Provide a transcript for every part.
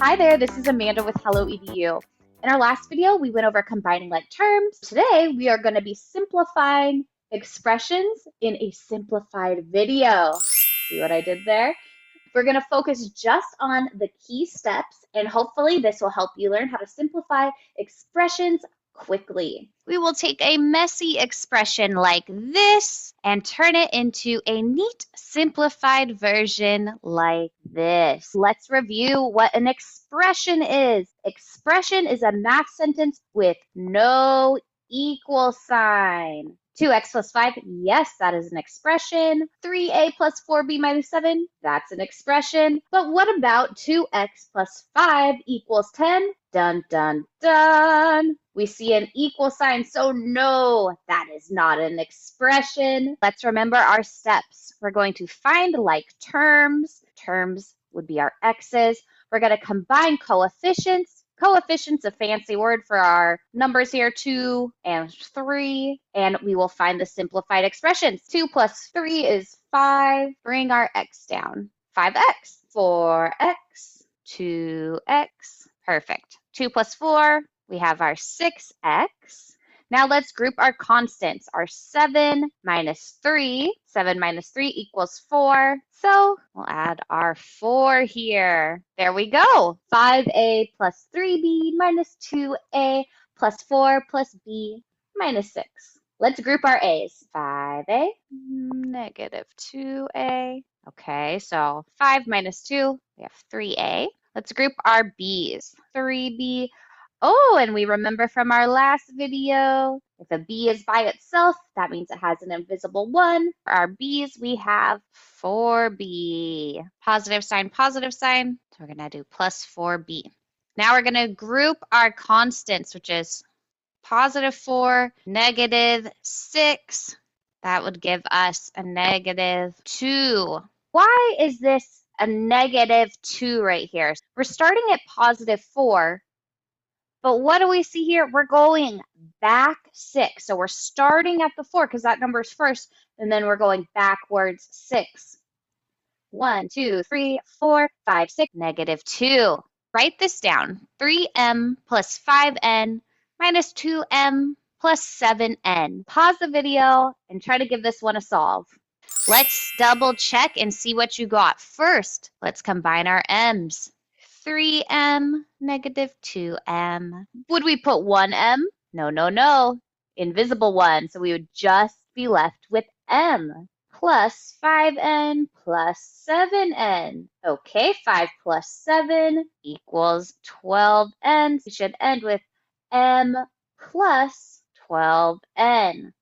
Hi there, this is Amanda with Hello EDU. In our last video, we went over combining like terms. Today, we are going to be simplifying expressions in a simplified video. See what I did there? We're going to focus just on the key steps, and hopefully this will help you learn how to simplify expressions quickly. We will take a messy expression like this and turn it into a neat simplified version like this. Let's review what an expression is. Expression is a math sentence with no equal sign. 2x plus 5, yes, that is an expression. 3a plus 4b minus 7, that's an expression. But what about 2x plus 5 equals 10? Dun, dun, dun. We see an equal sign, so no, that is not an expression. Let's remember our steps. We're going to find like terms. Terms would be our x's. We're going to combine coefficients. Coefficients, a fancy word for our numbers here, 2 and 3, and we will find the simplified expressions. 2 plus 3 is 5. Bring our x down. 5x, 4x, 2x. Perfect. 2 plus 4, we have our 6x. Now let's group our constants. Our 7 minus 3. 7 minus 3 equals 4. So we'll add our 4 here. There we go. 5a plus 3b minus 2a plus 4 plus b minus 6. Let's group our a's. 5a, negative 2a. Okay, so 5 minus 2, we have 3a. Let's group our b's. 3b. Oh, and we remember from our last video, if a b is by itself, that means it has an invisible 1. For our b's, we have 4b. Positive sign, positive sign. So we're going to do plus 4b. Now we're going to group our constants, which is positive 4, negative 6. That would give us a negative 2. Why is this a negative 2 right here? We're starting at positive 4. But what do we see here? We're going back 6. So we're starting at the 4 because that number is first, and then we're going backwards 6. 1, 2, 3, 4, 5, 6, negative 2. Write this down. 3m plus 5n minus 2m plus 7n. Pause the video and try to give this one a solve. Let's double check and see what you got. First, let's combine our m's. 3m, negative 2m. Would we put 1m? No, no, no. Invisible 1. So we would just be left with m plus 5n plus 7n. Okay, 5 plus 7 equals 12n. We should end with m plus 12n.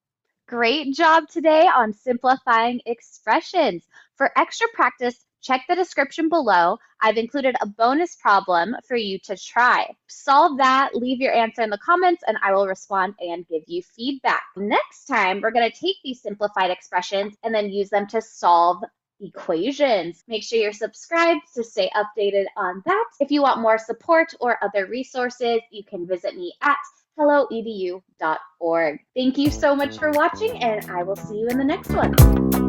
Great job today on simplifying expressions. For extra practice, check the description below. I've included a bonus problem for you to try. Solve that, leave your answer in the comments, and I will respond and give you feedback. Next time, we're going to take these simplified expressions and then use them to solve equations. Make sure you're subscribed to stay updated on that. If you want more support or other resources, you can visit me at helloedu.org. Thank you so much for watching, and I will see you in the next one.